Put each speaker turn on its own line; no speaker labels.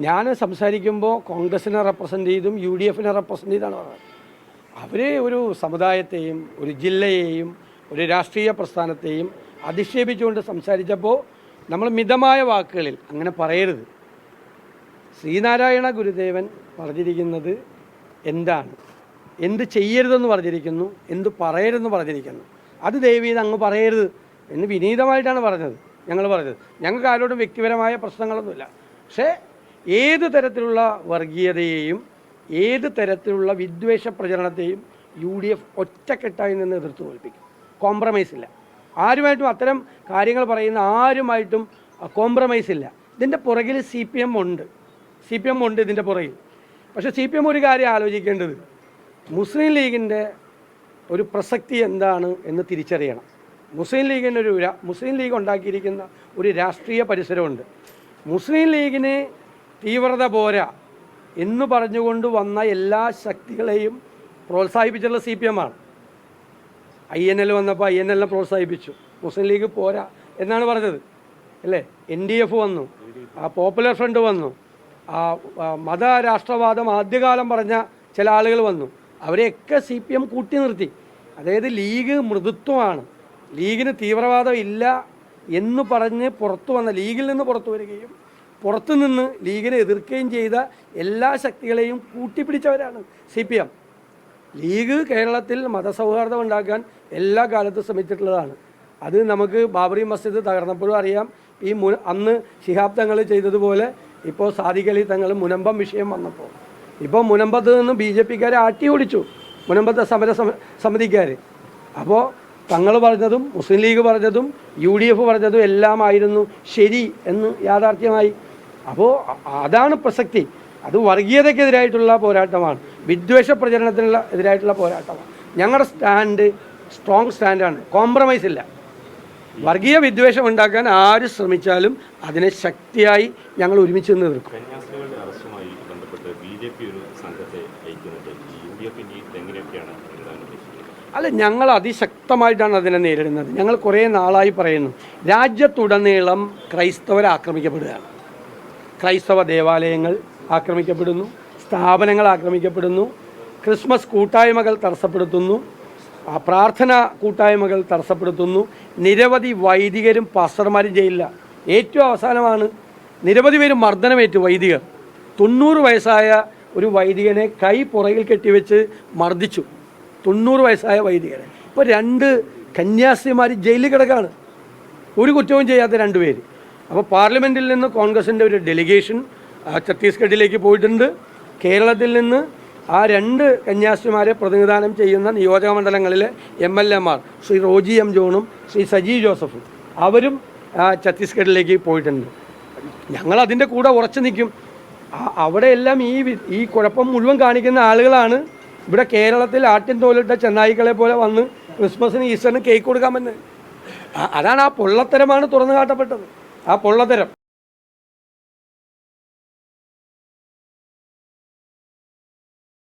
ഞാൻ സംസാരിക്കുമ്പോൾ കോൺഗ്രസിനെ റെപ്രസെൻ്റ് ചെയ്തും യു ഡി എഫിനെ റെപ്രസെൻ്റ് ചെയ്താണ് പറഞ്ഞത്. അവർ ഒരു സമുദായത്തെയും ഒരു ജില്ലയെയും ഒരു രാഷ്ട്രീയ പ്രസ്ഥാനത്തെയും അധിക്ഷേപിച്ചുകൊണ്ട് സംസാരിച്ചപ്പോൾ നമ്മൾ മിതമായ വാക്കുകളിൽ അങ്ങനെ പറയരുത്. ശ്രീനാരായണ ഗുരുദേവൻ പറഞ്ഞിരിക്കുന്നത് എന്താണ്, എന്ത് ചെയ്യരുതെന്ന് പറഞ്ഞിരിക്കുന്നു, എന്ത് പറയരുതെന്ന് പറഞ്ഞിരിക്കുന്നു. അത് ദയവീത് അങ്ങ് പറയരുത് എന്ന് വിനീതമായിട്ടാണ് പറഞ്ഞത്. ഞങ്ങൾ പറഞ്ഞത് ഞങ്ങൾക്ക് ആരോടും വ്യക്തിപരമായ പ്രശ്നങ്ങളൊന്നുമില്ല. പക്ഷേ ഏത് തരത്തിലുള്ള വർഗീയതയെയും ഏത് തരത്തിലുള്ള വിദ്വേഷ പ്രചരണത്തെയും UDF ഒറ്റക്കെട്ടായി നിന്ന് എതിർത്ത് തോൽപ്പിക്കും. കോംപ്രമൈസ് ഇല്ല. ആരുമായിട്ടും അത്തരം കാര്യങ്ങൾ പറയുന്ന ആരുമായിട്ടും കോംപ്രമൈസ് ഇല്ല. ഇതിൻ്റെ പുറകിൽ CPM ഉണ്ട്. ഇതിൻ്റെ പുറകിൽ. പക്ഷേ CPM ഒരു കാര്യം ആലോചിക്കേണ്ടത്, മുസ്ലിം ലീഗിൻ്റെ ഒരു പ്രസക്തി എന്താണ് എന്ന് തിരിച്ചറിയണം. മുസ്ലിം ലീഗ് ഉണ്ടാക്കിയിരിക്കുന്ന ഒരു രാഷ്ട്രീയ പരിസരമുണ്ട്. മുസ്ലിം ലീഗിന് തീവ്രത പോരാ എന്ന് പറഞ്ഞുകൊണ്ട് വന്ന എല്ലാ ശക്തികളെയും പ്രോത്സാഹിപ്പിച്ചുള്ള CPM ആണ്. INL വന്നപ്പോൾ INL പ്രോത്സാഹിപ്പിച്ചു. മുസ്ലിം ലീഗ് പോരാ എന്നാണ് പറഞ്ഞത് അല്ലേ. NDF വന്നു, പോപ്പുലർ ഫ്രണ്ട് വന്നു, മതരാഷ്ട്രവാദം ആദ്യകാലം പറഞ്ഞ ചില ആളുകൾ വന്നു. അവരെയൊക്കെ CPM കൂട്ടി നിർത്തി. അതായത് ലീഗ് മൃദുത്വമാണ്, ലീഗിന് തീവ്രവാദം ഇല്ല എന്ന് പറഞ്ഞ് പുറത്തു വന്ന, ലീഗിൽ നിന്ന് പുറത്തു വരികയും പുറത്തു നിന്ന് ലീഗിനെ എതിർക്കുകയും ചെയ്ത എല്ലാ ശക്തികളെയും കൂട്ടിപ്പിടിച്ചവരാണ് CPM. ലീഗ് കേരളത്തിൽ മതസൗഹാർദ്ദം ഉണ്ടാക്കാൻ എല്ലാ കാലത്തും ശ്രമിച്ചിട്ടുള്ളതാണ്. അത് നമുക്ക് ബാബറി മസ്ജിദ് തകർന്നപ്പോഴും അറിയാം. അന്ന് ശിഹാബ് തങ്ങൾ ചെയ്തതുപോലെ ഇപ്പോൾ സാദിഖ് അലി തങ്ങൾ മുനമ്പം വിഷയം വന്നപ്പോൾ ഇപ്പോൾ മുനമ്പത്ത് നിന്ന് BJPക്കാരെ ആട്ടി ഓടിച്ചു, മുനമ്പത്തെ സമിതിക്കാർ. അപ്പോൾ തങ്ങൾ പറഞ്ഞതും മുസ്ലിം ലീഗ് പറഞ്ഞതും UDF പറഞ്ഞതും എല്ലാമായിരുന്നു ശരി എന്ന് യാഥാർത്ഥ്യമായി. അപ്പോൾ അതാണ് പ്രസക്തി. അത് വർഗീയതയ്ക്കെതിരായിട്ടുള്ള പോരാട്ടമാണ്, വിദ്വേഷ പ്രചരണത്തിനുള്ള എതിരായിട്ടുള്ള പോരാട്ടമാണ്. ഞങ്ങളുടെ സ്റ്റാൻഡ് സ്ട്രോങ് സ്റ്റാൻഡാണ്, കോംപ്രമൈസ് ഇല്ല. വർഗീയ വിദ്വേഷം ഉണ്ടാക്കാൻ ആര് ശ്രമിച്ചാലും അതിനെ ശക്തിയായി ഞങ്ങൾ ഒരുമിച്ച് നിന്ന് എതിർക്കും. അല്ല, ഞങ്ങൾ അതിശക്തമായിട്ടാണ് അതിനെ നേരിടുന്നത്. ഞങ്ങൾ കുറേ നാളായി പറയുന്നു, രാജ്യത്തുടനീളം ക്രൈസ്തവർ ആക്രമിക്കപ്പെടുകയാണ്. ക്രൈസ്തവ ദേവാലയങ്ങൾ ആക്രമിക്കപ്പെടുന്നു, സ്ഥാപനങ്ങൾ ആക്രമിക്കപ്പെടുന്നു, ക്രിസ്മസ് കൂട്ടായ്മകൾ തടസ്സപ്പെടുത്തുന്നു, പ്രാർത്ഥന കൂട്ടായ്മകൾ തടസ്സപ്പെടുത്തുന്നു. നിരവധി വൈദികരും പാസ്റ്റർമാരും ജയിലില്ല. ഏറ്റവും അവസാനമാണ് നിരവധി പേര് മർദ്ദനമേറ്റു വൈദികർ. 90 വയസ്സായ ഒരു വൈദികനെ കൈ പുറകിൽ കെട്ടിവെച്ച് മർദ്ദിച്ചു. 90 വയസ്സായ വൈദികനെ. ഇപ്പോൾ 2 കന്യാസ്ത്രീമാർ ജയിലിൽ കിടക്കാണ്, ഒരു കുറ്റവും ചെയ്യാത്ത 2 പേര്. അപ്പോൾ പാർലമെൻറ്റിൽ നിന്ന് കോൺഗ്രസിൻ്റെ ഒരു ഡെലിഗേഷൻ ഛത്തീസ്ഗഡിലേക്ക് പോയിട്ടുണ്ട്. കേരളത്തിൽ നിന്ന് ആ 2 കന്യാസ്ത്രീമാരെ പ്രതിനിധാനം ചെയ്യുന്ന നിയോജക മണ്ഡലങ്ങളിലെ MLAമാർ ശ്രീ റോജി M. ജോണും ശ്രീ സജി ജോസഫും അവരും ഛത്തീസ്ഗഡിലേക്ക് പോയിട്ടുണ്ട്. ഞങ്ങൾ അതിൻ്റെ കൂടെ ഉറച്ചു നിൽക്കും. അവിടെയെല്ലാം ഈ കുഴപ്പം മുഴുവൻ കാണിക്കുന്ന ആളുകളാണ് ഇവിടെ കേരളത്തിൽ ആട്ടിൻ തോലിട്ട ചെന്നായിക്കളെ പോലെ വന്ന് ക്രിസ്മസിന് ഈസ്റ്ററിന് കേക്ക് കൊടുക്കാമെന്ന്. അതാണ്, ആ പൊള്ളത്തരമാണ് തുറന്നു കാട്ടപ്പെട്ടത്. ആ പൊള്ളത്തരം